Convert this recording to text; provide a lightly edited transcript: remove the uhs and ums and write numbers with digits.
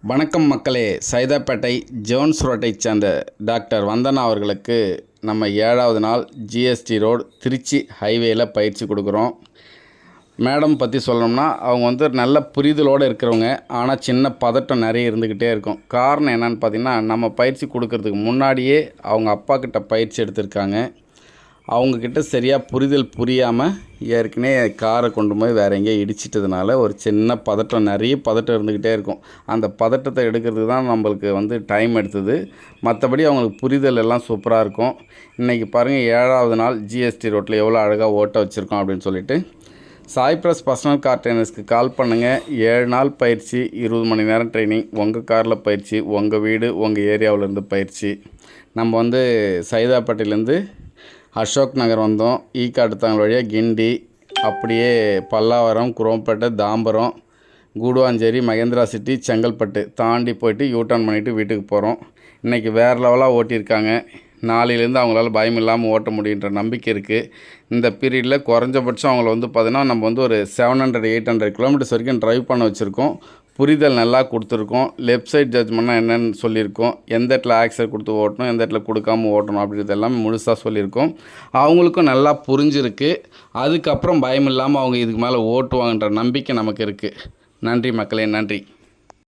வணக்கம் மக்களே. சைதாப்பேட்டை ஜோன்ஸ் ரோட்டைச் சேர்ந்த டாக்டர் வந்தனா அவர்களுக்கு நம்ம 7வது நாள் ஜிஎஸ்டி ரோடு திருச்சி ஹைவேயில் பயிற்சி கொடுக்குறோம். மேடம் பற்றி சொல்லணும்னா அவங்க நல்ல புரிதலோடு இருக்கிறவங்க. ஆனால் சின்ன பதட்டம் நிறைய இருந்துக்கிட்டே இருக்கும். காரணம் என்னென்னு பார்த்திங்கன்னா, நம்ம பயிற்சி கொடுக்கறதுக்கு முன்னாடியே அவங்க அப்பா கிட்ட பயிற்சி எடுத்திருக்காங்க. அவங்கக்கிட்ட சரியாக புரிதல் புரியாமல் ஏற்கனவே காரை கொண்டு போய் வேறு எங்கேயோ இடிச்சிட்டதுனால ஒரு சின்ன பதட்டம், நிறைய பதட்டம் இருந்துக்கிட்டே இருக்கும். அந்த பதட்டத்தை எடுக்கிறதுக்கு தான் நம்மளுக்கு டைம் எடுத்தது. மற்றபடி அவங்களுக்கு புரிதல் எல்லாம் சூப்பராக இருக்கும். இன்றைக்கி பாருங்கள், 7வது நாள் ஜிஎஸ்டி ரோட்டில் எவ்வளோ அழகாக ஓட்ட வச்சுருக்கோம் அப்படின்னு சொல்லிட்டு. சாய் ப்ளஸ் பர்சனல் கார் ட்ரைனர்ஸ்க்கு கால் பண்ணுங்கள். 7 நாள் பயிற்சி, 20 மணி நேரம் ட்ரைனிங், உங்கள் காரில் பயிற்சி, உங்கள் வீடு, உங்கள் ஏரியாவிலேருந்து பயிற்சி. நம்ம சைதாப்பேட்டையிலேருந்து அசோக் நகர் வந்தோம். ஈக்காட்டுத்தாங்கல் வழியாக கிண்டி, அப்படியே பல்லாவரம், குரோம்பேட்டை, தாம்பரம், கூடுவாஞ்சேரி, மகேந்திரா சிட்டி, செங்கல்பட்டு தாண்டி போயிட்டு யூட்டர்ன் பண்ணிவிட்டு வீட்டுக்கு போகிறோம். இன்றைக்கி வேறு லெவலாக ஓட்டியிருக்காங்க. நாளையிலேருந்து அவங்களால பயம் இல்லாமல் ஓட்ட முடியுன்ற நம்பிக்கை இருக்குது. இந்த பீரியடில் குறைஞ்சபட்சம் அவங்கள பார்த்திங்கன்னா நம்ம ஒரு 700-800 கிலோமீட்டர்ஸ் வரைக்கும் ட்ரைவ் பண்ண வச்சுருக்கோம். புரிதல் நல்லா கொடுத்துருக்கோம். லெஃப்ட் சைட் ஜட்ஜ்மெண்ட்னா என்னென்னு சொல்லியிருக்கோம். எந்த இடத்துல ஆக்சர் கொடுத்து ஓட்டணும், எந்த இடத்துல கொடுக்காமல் ஓட்டணும் அப்படின்றது எல்லாமே முழுசாக சொல்லியிருக்கோம். அவங்களுக்கும் நல்லா புரிஞ்சிருக்கு. அதுக்கப்புறம் பயம் இல்லாமல் அவங்க இதுக்கு மேலே ஓட்டுவாங்கன்ற நம்பிக்கை நமக்கு இருக்குது. நன்றி மக்களே, நன்றி.